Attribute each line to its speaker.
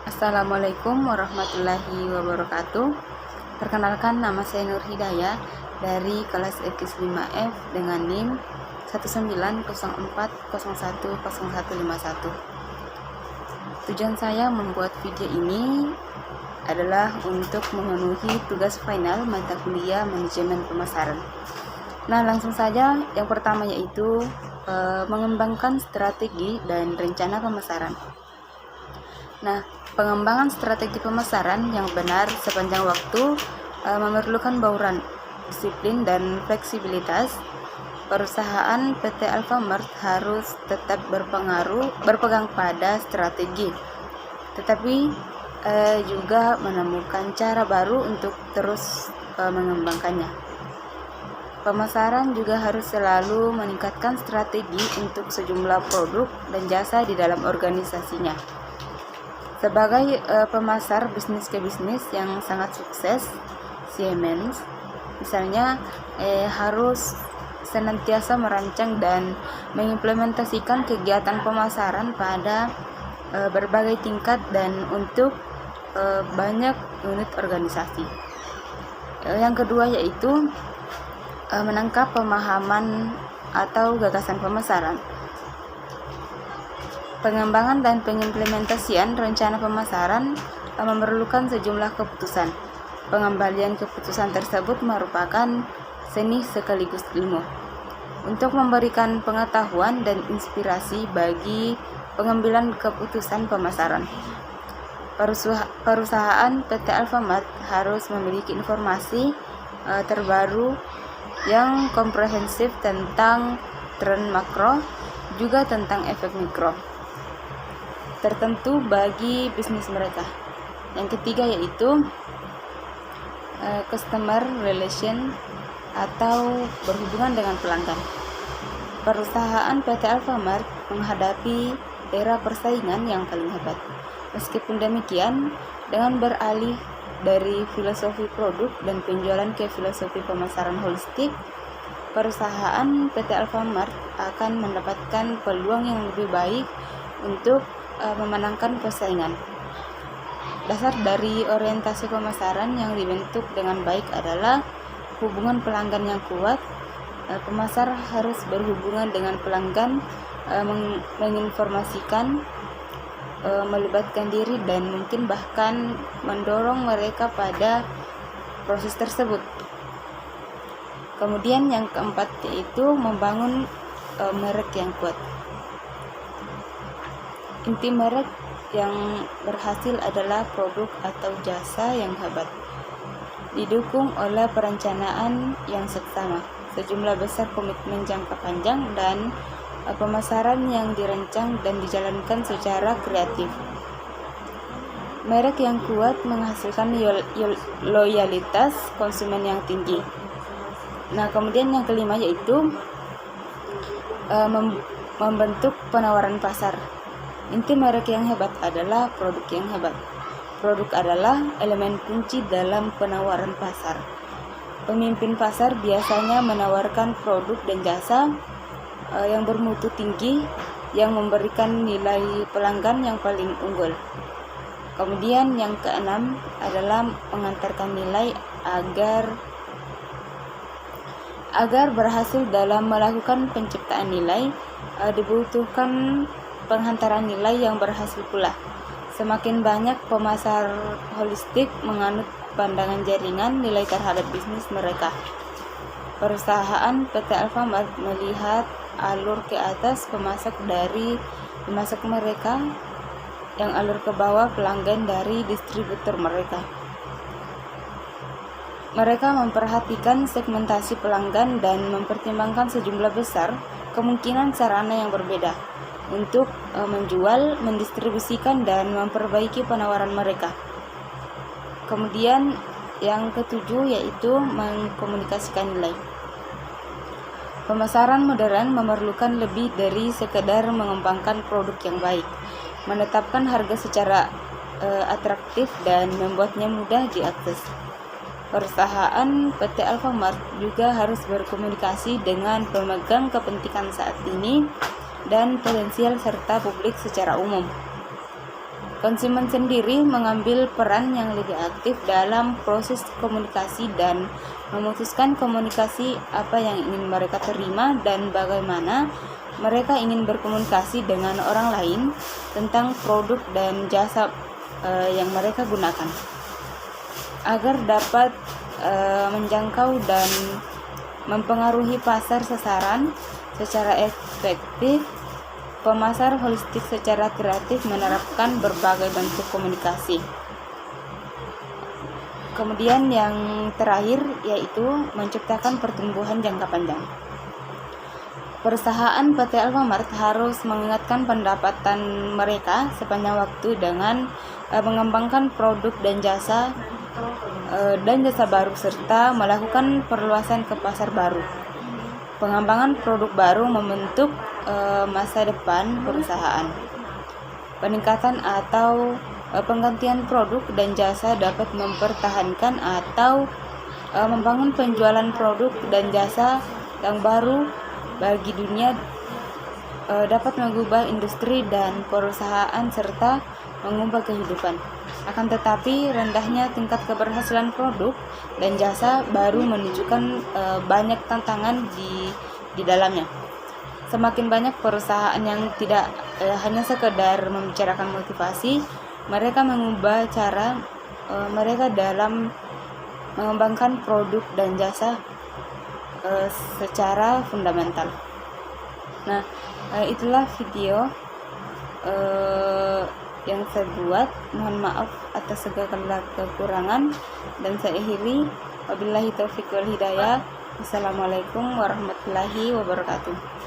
Speaker 1: Assalamualaikum warahmatullahi wabarakatuh. Perkenalkan, nama saya Nur Hidayah dari kelas X5F dengan NIM 1904010010151. Tujuan saya membuat video ini adalah untuk memenuhi tugas final mata kuliah manajemen pemasaran. Nah, langsung saja. Yang pertama yaitu mengembangkan strategi dan rencana pemasaran. Nah, pengembangan strategi pemasaran yang benar sepanjang waktu memerlukan bauran, disiplin, dan fleksibilitas. Perusahaan PT Alfamart harus tetap berpegang pada strategi, tetapi juga menemukan cara baru untuk terus mengembangkannya. Pemasaran juga harus selalu meningkatkan strategi untuk sejumlah produk dan jasa di dalam organisasinya. Sebagai pemasar bisnis ke bisnis yang sangat sukses, Siemens misalnya harus senantiasa merancang dan mengimplementasikan kegiatan pemasaran pada berbagai tingkat dan untuk banyak unit organisasi. Yang kedua yaitu menangkap pemahaman atau gagasan pemasaran. Pengembangan dan pengimplementasian rencana pemasaran memerlukan sejumlah keputusan. Pengembalian keputusan tersebut merupakan seni sekaligus ilmu untuk memberikan pengetahuan dan inspirasi bagi pengambilan keputusan pemasaran. Perusahaan PT Alfamart harus memiliki informasi terbaru yang komprehensif tentang tren makro, juga tentang efek mikro tertentu bagi bisnis mereka. Yang ketiga yaitu customer relation atau berhubungan dengan pelanggan. Perusahaan PT Alfamart menghadapi era persaingan yang paling hebat. Meskipun demikian, dengan beralih dari filosofi produk dan penjualan ke filosofi pemasaran holistik, perusahaan PT Alfamart akan mendapatkan peluang yang lebih baik untuk memenangkan persaingan. Dasar dari orientasi pemasaran yang dibentuk dengan baik adalah hubungan pelanggan yang kuat. Pemasar harus berhubungan dengan pelanggan, menginformasikan, melibatkan diri, dan mungkin bahkan mendorong mereka pada proses tersebut. Kemudian yang keempat yaitu membangun merek yang kuat. Inti merek yang berhasil adalah produk atau jasa yang hebat, didukung oleh perencanaan yang seksama, sejumlah besar komitmen jangka panjang, dan pemasaran yang dirancang dan dijalankan secara kreatif. Merek yang kuat menghasilkan loyalitas konsumen yang tinggi. Nah, kemudian yang kelima yaitu membentuk penawaran pasar. Inti merek yang hebat adalah produk yang hebat. Produk adalah elemen kunci dalam penawaran pasar. Pemimpin pasar biasanya menawarkan produk dan jasa yang bermutu tinggi yang memberikan nilai pelanggan yang paling unggul. Kemudian yang keenam adalah mengantarkan nilai. Agar berhasil dalam melakukan penciptaan nilai, dibutuhkan penghantaran nilai yang berhasil pula. Semakin banyak pemasar holistik menganut pandangan jaringan nilai terhadap bisnis mereka. Perusahaan PT Alfamart melihat alur ke atas pemasok mereka, yang alur ke bawah pelanggan dari distributor mereka. Mereka memperhatikan segmentasi pelanggan dan mempertimbangkan sejumlah besar kemungkinan sarana yang berbeda untuk menjual, mendistribusikan, dan memperbaiki penawaran mereka. Kemudian yang ketujuh yaitu mengkomunikasikan nilai. Pemasaran modern memerlukan lebih dari sekedar mengembangkan produk yang baik, menetapkan harga secara atraktif, dan membuatnya mudah diakses. Perusahaan PT Alfamart juga harus berkomunikasi dengan pemegang kepentingan saat ini dan potensial serta publik secara umum. Konsumen sendiri mengambil peran yang lebih aktif dalam proses komunikasi dan memutuskan komunikasi apa yang ingin mereka terima dan bagaimana mereka ingin berkomunikasi dengan orang lain tentang produk dan jasa yang mereka gunakan. Agar dapat menjangkau dan mempengaruhi pasar sasaran secara efektif, pemasar holistik secara kreatif menerapkan berbagai bentuk komunikasi. Kemudian yang terakhir yaitu menciptakan pertumbuhan jangka panjang. Perusahaan PT Alfamart harus mengingatkan pendapatan mereka sepanjang waktu dengan mengembangkan produk dan jasa baru serta melakukan perluasan ke pasar baru. Pengembangan produk baru membentuk masa depan perusahaan. Peningkatan atau penggantian produk dan jasa dapat mempertahankan atau membangun penjualan produk dan jasa yang baru bagi dunia, dapat mengubah industri dan perusahaan serta mengubah kehidupan. Akan tetapi rendahnya tingkat keberhasilan produk dan jasa baru menunjukkan banyak tantangan di dalamnya. Semakin banyak perusahaan yang tidak hanya sekedar membicarakan motivasi, mereka mengubah cara mereka dalam mengembangkan produk dan jasa secara fundamental. Nah, itulah video yang saya buat. Mohon maaf atas segala kekurangan dan saya akhiri. Wabillahi taufiq wal hidayah. Assalamualaikum warahmatullahi wabarakatuh.